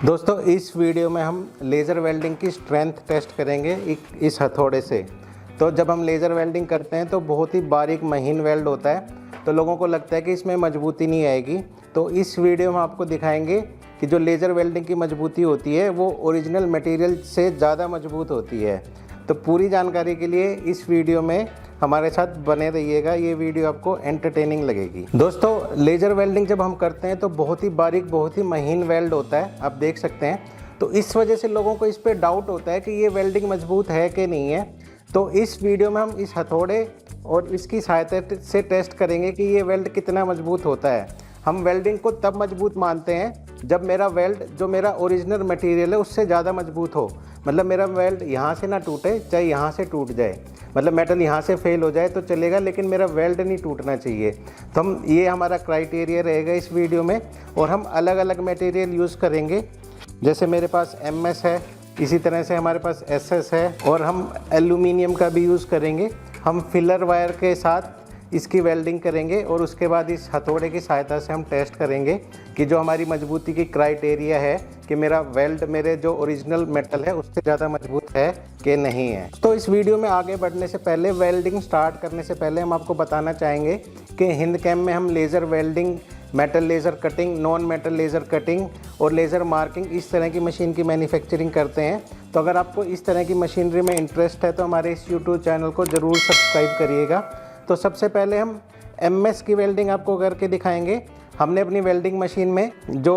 दोस्तों इस वीडियो में हम लेज़र वेल्डिंग की स्ट्रेंथ टेस्ट करेंगे इस हथौड़े से। तो जब हम लेज़र वेल्डिंग करते हैं तो बहुत ही बारीक महीन वेल्ड होता है, तो लोगों को लगता है कि इसमें मजबूती नहीं आएगी। तो इस वीडियो में आपको दिखाएंगे कि जो लेज़र वेल्डिंग की मजबूती होती है वो ओरिजिनल मटेरियल से ज़्यादा मजबूत होती है। तो पूरी जानकारी के लिए इस वीडियो में हमारे साथ बने रहिएगा, ये वीडियो आपको एंटरटेनिंग लगेगी। दोस्तों लेज़र वेल्डिंग जब हम करते हैं तो बहुत ही बारीक बहुत ही महीन वेल्ड होता है, आप देख सकते हैं। तो इस वजह से लोगों को इस पर डाउट होता है कि ये वेल्डिंग मजबूत है कि नहीं है। तो इस वीडियो में हम इस हथौड़े और इसकी सहायता से टेस्ट करेंगे कि ये वेल्ड कितना मजबूत होता है। हम वेल्डिंग को तब मजबूत मानते हैं जब मेरा वेल्ड जो मेरा ओरिजिनल मटेरियल है उससे ज़्यादा मजबूत हो। मतलब मेरा वेल्ड यहाँ से ना टूटे, चाहे यहाँ से टूट जाए, मतलब मेटल यहाँ से फेल हो जाए तो चलेगा, लेकिन मेरा वेल्ड नहीं टूटना चाहिए। तो हम ये हमारा क्राइटेरिया रहेगा इस वीडियो में। और हम अलग अलग मटेरियल यूज़ करेंगे, जैसे मेरे पास MS है, इसी तरह से हमारे पास SS है, और हम एल्यूमिनियम का भी यूज़ करेंगे। हम फिलर वायर के साथ इसकी वेल्डिंग करेंगे और उसके बाद इस हथौड़े की सहायता से हम टेस्ट करेंगे कि जो हमारी मजबूती की क्राइटेरिया है कि मेरा वेल्ड मेरे जो ओरिजिनल मेटल है उससे ज़्यादा मजबूत है कि नहीं है। तो इस वीडियो में आगे बढ़ने से पहले, वेल्डिंग स्टार्ट करने से पहले हम आपको बताना चाहेंगे कि हिंदकैम में हम laser welding, metal laser cutting, non metal laser cutting और लेज़र मार्किंग इस तरह की मशीन की मैन्युफैक्चरिंग करते हैं। तो अगर आपको इस तरह की मशीनरी में इंटरेस्ट है तो हमारे इस यूट्यूब चैनल को ज़रूर सब्सक्राइब करिएगा। तो सबसे पहले हम MS की वेल्डिंग आपको करके दिखाएंगे। हमने अपनी वेल्डिंग मशीन में जो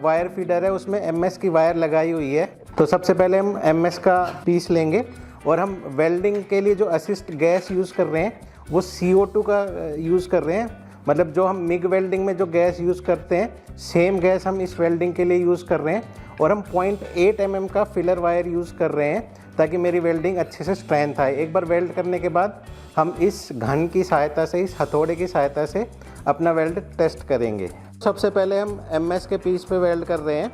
वायर फीडर है उसमें MS की वायर लगाई हुई है। तो सबसे पहले हम MS का पीस लेंगे और हम वेल्डिंग के लिए जो असिस्ट गैस यूज़ कर रहे हैं वो CO2 का यूज़ कर रहे हैं। मतलब जो हम मिग वेल्डिंग में जो गैस यूज़ करते हैं सेम गैस हम इस वेल्डिंग के लिए यूज़ कर रहे हैं। और हम 0.8 mm का फिलर वायर यूज़ कर रहे हैं ताकि मेरी वेल्डिंग अच्छे से स्ट्रेंथ आए। एक बार वेल्ड करने के बाद हम इस घन की सहायता से, इस हथौड़े की सहायता से अपना वेल्ड टेस्ट करेंगे। सबसे पहले हम MS के पीस पे वेल्ड कर रहे हैं।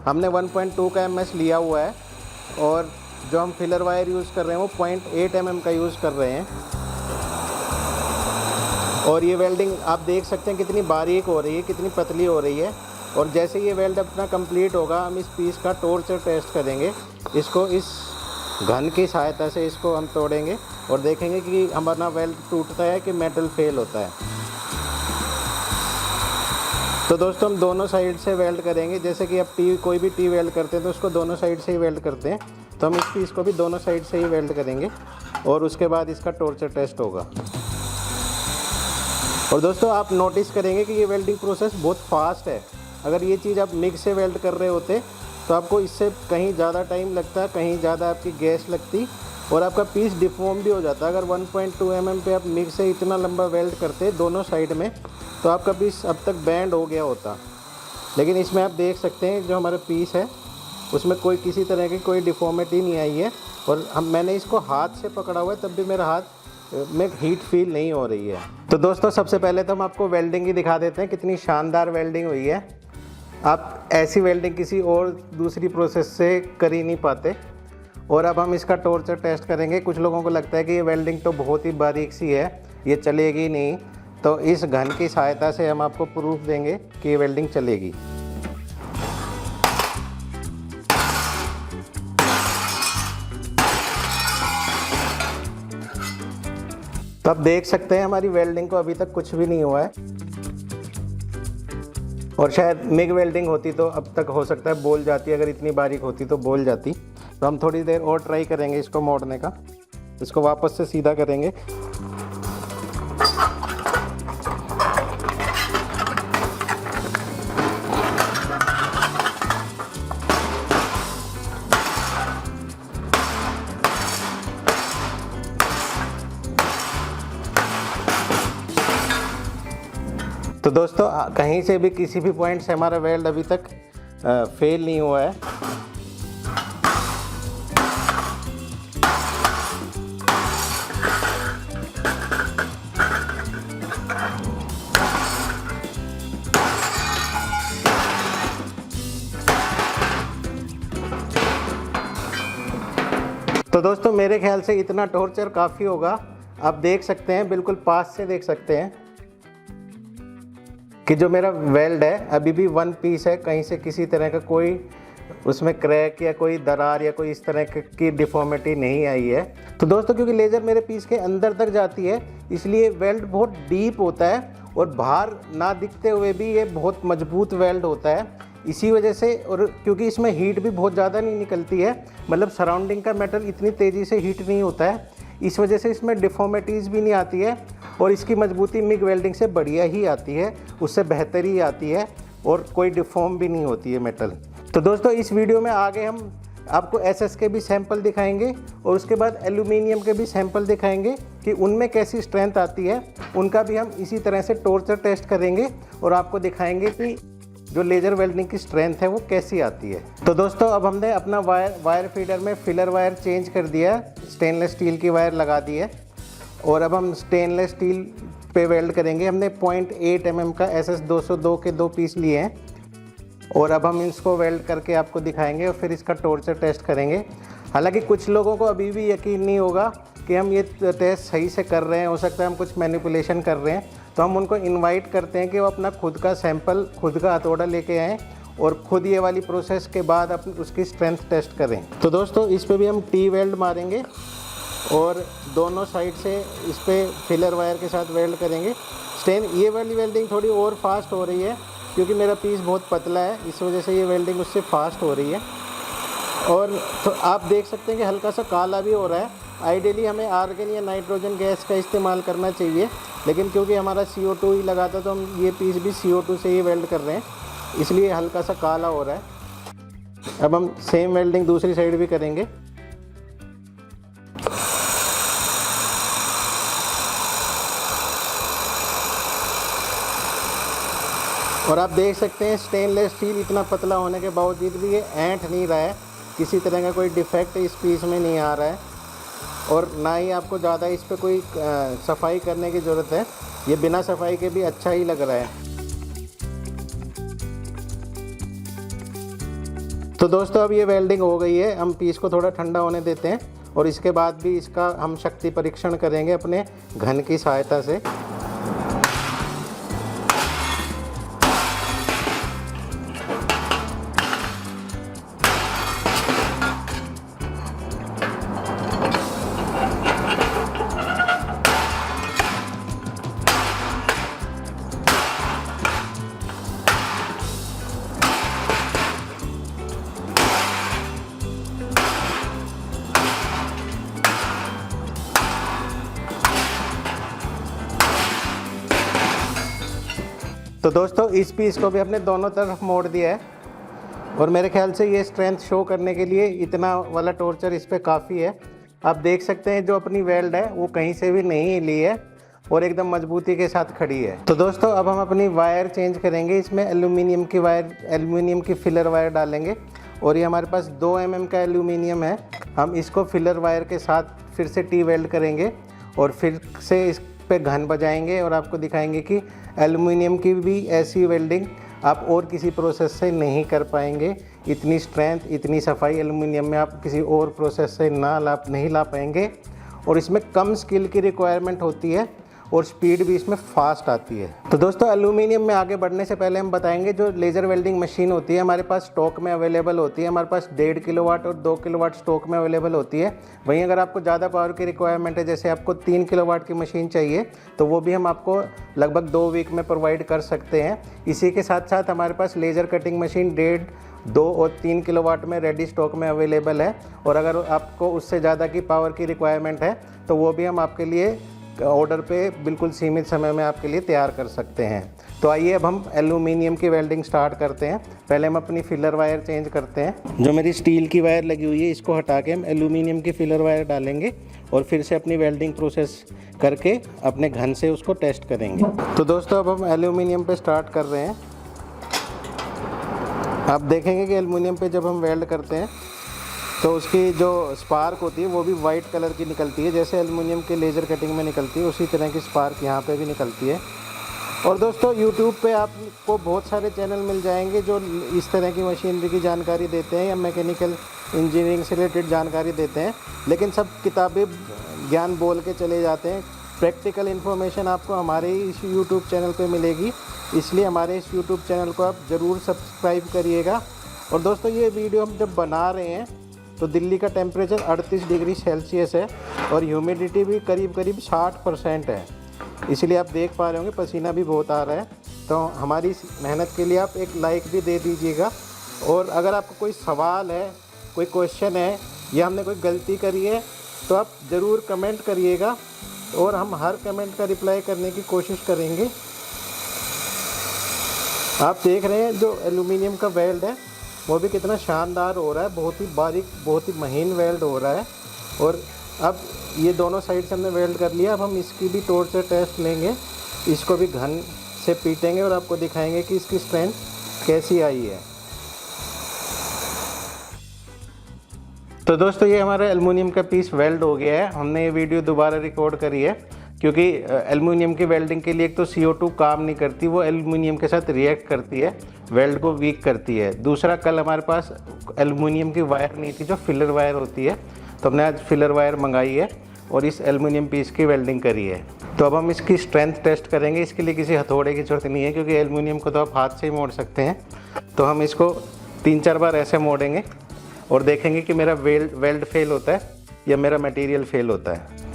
हमने 1.2 का MS लिया हुआ है और जो हम फिलर वायर यूज़ कर रहे हैं वो 0.8 mm का यूज़ कर रहे हैं। और ये वेल्डिंग आप देख सकते हैं कितनी बारीक हो रही है, कितनी पतली हो रही है। और जैसे ये वेल्ड अपना कंप्लीट होगा हम इस पीस का टॉर्चर टेस्ट करेंगे। इसको इस घन की सहायता से इसको हम तोड़ेंगे और देखेंगे कि हमारा वेल्ड टूटता है कि मेटल फेल होता है। तो दोस्तों हम दोनों साइड से वेल्ड करेंगे। जैसे कि आप कोई भी टी वेल्ड करते हैं तो उसको दोनों साइड से ही वेल्ड करते हैं, तो हम इस पीस को भी दोनों साइड से ही वेल्ड करेंगे और उसके बाद इसका टॉर्चर टेस्ट होगा। और दोस्तों आप नोटिस करेंगे कि ये वेल्डिंग प्रोसेस बहुत फास्ट है। अगर ये चीज़ आप मिग से वेल्ड कर रहे होते तो आपको इससे कहीं ज़्यादा टाइम लगता, कहीं ज़्यादा आपकी गैस लगती और आपका पीस डिफॉर्म भी हो जाता। अगर 1.2 mm पे आप मिग से इतना लंबा वेल्ड करते दोनों साइड में तो आपका पीस अब तक बैंड हो गया होता। लेकिन इसमें आप देख सकते हैं जो हमारा पीस है उसमें कोई किसी तरह की कोई डिफॉर्मिटी नहीं आई है। और मैंने इसको हाथ से पकड़ा हुआ है तब भी मेरा हाथ में हीट फील नहीं हो रही है। तो दोस्तों सबसे पहले तो हम आपको वेल्डिंग ही दिखा देते हैं, कितनी शानदार वेल्डिंग हुई है। आप ऐसी वेल्डिंग किसी और दूसरी प्रोसेस से कर ही नहीं पाते। और अब हम इसका टॉर्चर टेस्ट करेंगे। कुछ लोगों को लगता है कि ये वेल्डिंग तो बहुत ही बारीक सी है, ये चलेगी नहीं। तो इस घन की सहायता से हम आपको प्रूफ देंगे कि ये वेल्डिंग चलेगी। तो आप देख सकते हैं हमारी वेल्डिंग को अभी तक कुछ भी नहीं हुआ है। और शायद मिग वेल्डिंग होती तो अब तक हो सकता है बोल जाती, अगर इतनी बारीक होती तो बोल जाती। तो हम थोड़ी देर और ट्राई करेंगे इसको मोड़ने का। इसको वापस से सीधा करेंगे। तो दोस्तों कहीं से भी किसी भी पॉइंट से हमारा वेल्ड अभी तक फेल नहीं हुआ है। तो दोस्तों मेरे ख्याल से इतना टॉर्चर काफ़ी होगा। आप देख सकते हैं, बिल्कुल पास से देख सकते हैं कि जो मेरा वेल्ड है अभी भी वन पीस है, कहीं से किसी तरह का कोई उसमें क्रैक या कोई दरार या कोई इस तरह की डिफॉर्मिटी नहीं आई है। तो दोस्तों क्योंकि लेज़र मेरे पीस के अंदर तक जाती है, इसलिए वेल्ड बहुत डीप होता है और बाहर ना दिखते हुए भी ये बहुत मजबूत वेल्ड होता है। इसी वजह से, और क्योंकि इसमें हीट भी बहुत ज़्यादा नहीं निकलती है, मतलब सराउंडिंग का मेटल इतनी तेज़ी से हीट नहीं होता है, इस वजह से इसमें डिफॉर्मिटीज़ भी नहीं आती है और इसकी मजबूती मिग वेल्डिंग से बढ़िया ही आती है, उससे बेहतर ही आती है और कोई डिफॉर्म भी नहीं होती है मेटल। तो दोस्तों इस वीडियो में आगे हम आपको एसएस के भी सैंपल दिखाएंगे और उसके बाद एल्यूमिनियम के भी सैंपल दिखाएंगे कि उनमें कैसी स्ट्रेंथ आती है। उनका भी हम इसी तरह से टॉर्चर टेस्ट करेंगे और आपको दिखाएंगे कि जो लेज़र वेल्डिंग की स्ट्रेंथ है वो कैसी आती है। तो दोस्तों अब हमने अपना वायर फीडर में फिलर वायर चेंज कर दिया, स्टेनलेस स्टील की वायर लगा दी है और अब हम स्टेनलेस स्टील पे वेल्ड करेंगे। हमने 0.8 mm का SS 202 के 2 पीस लिए हैं और अब हम इसको वेल्ड करके आपको दिखाएंगे और फिर इसका टॉर्चर टेस्ट करेंगे। हालांकि कुछ लोगों को अभी भी यकीन नहीं होगा कि हम ये टेस्ट सही से कर रहे हैं, हो सकता है हम कुछ मैनिपुलेशन कर रहे हैं, तो हम उनको इनवाइट करते हैं कि वो अपना खुद का सैंपल, खुद का हथौड़ा लेके आएँ और खुद ये वाली प्रोसेस के बाद उसकी स्ट्रेंथ टेस्ट करें। तो दोस्तों इस पर भी हम टी वेल्ड मारेंगे और दोनों साइड से इस पर फिलर वायर के साथ वेल्ड करेंगे। ये वाली वेल्डिंग थोड़ी और फास्ट हो रही है क्योंकि मेरा पीस बहुत पतला है, इस वजह से ये वेल्डिंग उससे फास्ट हो रही है। और तो आप देख सकते हैं कि हल्का सा काला भी हो रहा है। आइडियली हमें आर्गन या नाइट्रोजन गैस का इस्तेमाल करना चाहिए, लेकिन क्योंकि हमारा CO2 ही लगा था तो हम ये पीस भी CO2 से ही वेल्ड कर रहे हैं, इसलिए हल्का सा काला हो रहा है। अब हम सेम वेल्डिंग दूसरी साइड भी करेंगे। और आप देख सकते हैं स्टेनलेस स्टील इतना पतला होने के बावजूद भी ये ऐंठ नहीं रहा है, किसी तरह का कोई डिफेक्ट इस पीस में नहीं आ रहा है और ना ही आपको ज़्यादा इस पर कोई सफाई करने की ज़रूरत है। ये बिना सफाई के भी अच्छा ही लग रहा है। तो दोस्तों अब ये वेल्डिंग हो गई है, हम पीस को थोड़ा ठंडा होने देते हैं और इसके बाद भी इसका हम शक्ति परीक्षण करेंगे अपने घन की सहायता से। तो दोस्तों इस पीस को भी हमने दोनों तरफ मोड़ दिया है और मेरे ख्याल से ये स्ट्रेंथ शो करने के लिए इतना वाला टॉर्चर इस पे काफ़ी है। आप देख सकते हैं जो अपनी वेल्ड है वो कहीं से भी नहीं हिली है और एकदम मजबूती के साथ खड़ी है। तो दोस्तों अब हम अपनी वायर चेंज करेंगे, इसमें एल्यूमिनियम की वायर, एल्यूमिनियम की फिलर वायर डालेंगे और ये हमारे पास 2 mm का एल्यूमिनियम है। हम इसको फिलर वायर के साथ फिर से टी वेल्ड करेंगे और फिर से इस पे घन बजाएंगे और आपको दिखाएंगे कि एल्युमिनियम की भी ऐसी वेल्डिंग आप और किसी प्रोसेस से नहीं कर पाएंगे। इतनी स्ट्रेंथ, इतनी सफाई एल्युमिनियम में आप किसी और प्रोसेस से नहीं ला पाएंगे और इसमें कम स्किल की रिक्वायरमेंट होती है और स्पीड भी इसमें फास्ट आती है। तो दोस्तों एल्यूमिनियम में आगे बढ़ने से पहले हम बताएंगे जो लेज़र वेल्डिंग मशीन होती है हमारे पास स्टॉक में अवेलेबल होती है। हमारे पास 1.5 किलोवाट और 2 किलोवाट स्टॉक में अवेलेबल होती है। वहीं अगर आपको ज़्यादा पावर की रिक्वायरमेंट है, जैसे आपको 3 किलोवाट की मशीन चाहिए, तो वो भी हम आपको लगभग 2 वीक में प्रोवाइड कर सकते हैं। इसी के साथ साथ हमारे पास लेज़र कटिंग मशीन 1.5, 2 और 3 किलोवाट में रेडी स्टॉक में अवेलेबल है और अगर आपको उससे ज़्यादा की पावर की रिक्वायरमेंट है तो वो भी हम आपके लिए ऑर्डर पे बिल्कुल सीमित समय में आपके लिए तैयार कर सकते हैं। तो आइए अब हम एल्यूमिनियम की वेल्डिंग स्टार्ट करते हैं। पहले हम अपनी फिलर वायर चेंज करते हैं। जो मेरी स्टील की वायर लगी हुई है इसको हटा के हम एल्यूमिनियम की फिलर वायर डालेंगे और फिर से अपनी वेल्डिंग प्रोसेस करके अपने घन से उसको टेस्ट करेंगे। तो दोस्तों अब हम एल्यूमिनियम पे स्टार्ट कर रहे हैं। आप देखेंगे कि एल्यूमिनियम पे जब हम वेल्ड करते हैं तो उसकी जो स्पार्क होती है वो भी वाइट कलर की निकलती है, जैसे एल्युमिनियम के लेज़र कटिंग में निकलती है उसी तरह की स्पार्क यहाँ पे भी निकलती है। और दोस्तों YouTube पे आपको बहुत सारे चैनल मिल जाएंगे जो इस तरह की मशीनरी की जानकारी देते हैं या मैकेनिकल इंजीनियरिंग से रिलेटेड जानकारी देते हैं, लेकिन सब किताबी ज्ञान बोल के चले जाते हैं। प्रैक्टिकल इन्फॉर्मेशन आपको हमारे ही इस YouTube चैनल पे मिलेगी, इसलिए हमारे इस YouTube चैनल को आप ज़रूर सब्सक्राइब करिएगा और दोस्तों ये वीडियो हम जब बना रहे हैं तो दिल्ली का टेम्परेचर 38 डिग्री सेल्सियस है और ह्यूमिडिटी भी करीब करीब 60% है, इसलिए आप देख पा रहे होंगे पसीना भी बहुत आ रहा है। तो हमारी इस मेहनत के लिए आप एक लाइक भी दे दीजिएगा। और अगर आपको कोई सवाल है, कोई क्वेश्चन है या हमने कोई गलती करी है तो आप ज़रूर कमेंट करिएगा और हम हर कमेंट का रिप्लाई करने की कोशिश करेंगे। आप देख रहे हैं जो एल्युमिनियम का वेल्ड है वो भी कितना शानदार हो रहा है, बहुत ही बारीक, बहुत ही महीन वेल्ड हो रहा है। और अब ये दोनों साइड से हमने वेल्ड कर लिया। अब हम इसकी भी टॉर्च टेस्ट लेंगे, इसको भी घन से पीटेंगे और आपको दिखाएंगे कि इसकी स्ट्रेंथ कैसी आई है। तो दोस्तों ये हमारा एल्युमिनियम का पीस वेल्ड हो गया है। हमने ये वीडियो दोबारा रिकॉर्ड करी है क्योंकि एल्युमिनियम की वेल्डिंग के लिए एक तो CO2 काम नहीं करती, वो एल्युमिनियम के साथ रिएक्ट करती है, वेल्ड को वीक करती है। दूसरा, कल हमारे पास एल्युमिनियम की वायर नहीं थी जो फिलर वायर होती है, तो हमने आज फिलर वायर मंगाई है और इस एल्युमिनियम पीस की वेल्डिंग करी है। तो अब हम इसकी स्ट्रेंथ टेस्ट करेंगे। इसके लिए किसी हथौड़े की ज़रूरत नहीं है क्योंकि एल्युमिनियम को तो आप हाथ से ही मोड़ सकते हैं। तो हम इसको 3-4 बार ऐसे मोड़ेंगे और देखेंगे कि मेरा वेल्ड फेल होता है या मेरा मटेरियल फेल होता है।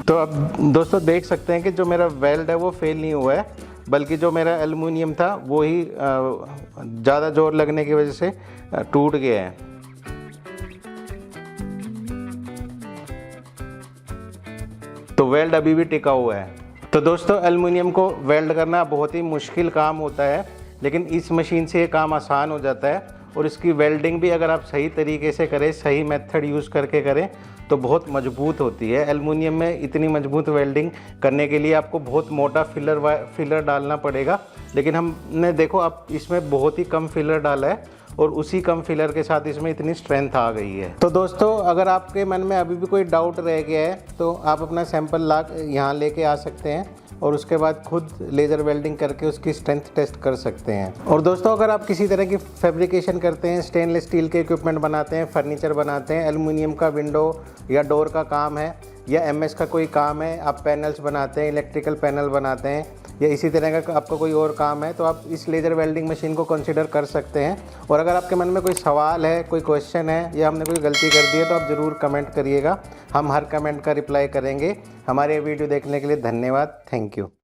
तो अब दोस्तों देख सकते हैं कि जो मेरा वेल्ड है वो फेल नहीं हुआ है, बल्कि जो मेरा एल्युमिनियम था वो ही ज़्यादा जोर लगने की वजह से टूट गया है। तो वेल्ड अभी भी टिका हुआ है। तो दोस्तों एल्युमिनियम को वेल्ड करना बहुत ही मुश्किल काम होता है, लेकिन इस मशीन से ये काम आसान हो जाता है। और इसकी वेल्डिंग भी अगर आप सही तरीके से करें, सही मेथड यूज़ करके करें तो बहुत मजबूत होती है। एल्युमिनियम में इतनी मजबूत वेल्डिंग करने के लिए आपको बहुत मोटा फिलर डालना पड़ेगा, लेकिन हमने देखो अब इसमें बहुत ही कम फिलर डाला है और उसी कम फिलर के साथ इसमें इतनी स्ट्रेंथ आ गई है। तो दोस्तों अगर आपके मन में अभी भी कोई डाउट रह गया है तो आप अपना सैंपल यहाँ लेके आ सकते हैं और उसके बाद खुद लेज़र वेल्डिंग करके उसकी स्ट्रेंथ टेस्ट कर सकते हैं। और दोस्तों अगर आप किसी तरह की फैब्रिकेशन करते हैं, स्टेनलेस स्टील के इक्विपमेंट बनाते हैं, फर्नीचर बनाते हैं, एल्युमिनियम का विंडो या डोर का काम है या MS का कोई काम है, आप पैनल्स बनाते हैं, इलेक्ट्रिकल पैनल बनाते हैं या इसी तरह का आपका कोई और काम है, तो आप इस लेज़र वेल्डिंग मशीन को कंसिडर कर सकते हैं। और अगर आपके मन में कोई सवाल है, कोई क्वेश्चन है या हमने कोई गलती कर दी है तो आप ज़रूर कमेंट करिएगा, हम हर कमेंट का रिप्लाई करेंगे। हमारे वीडियो देखने के लिए धन्यवाद। Thank you.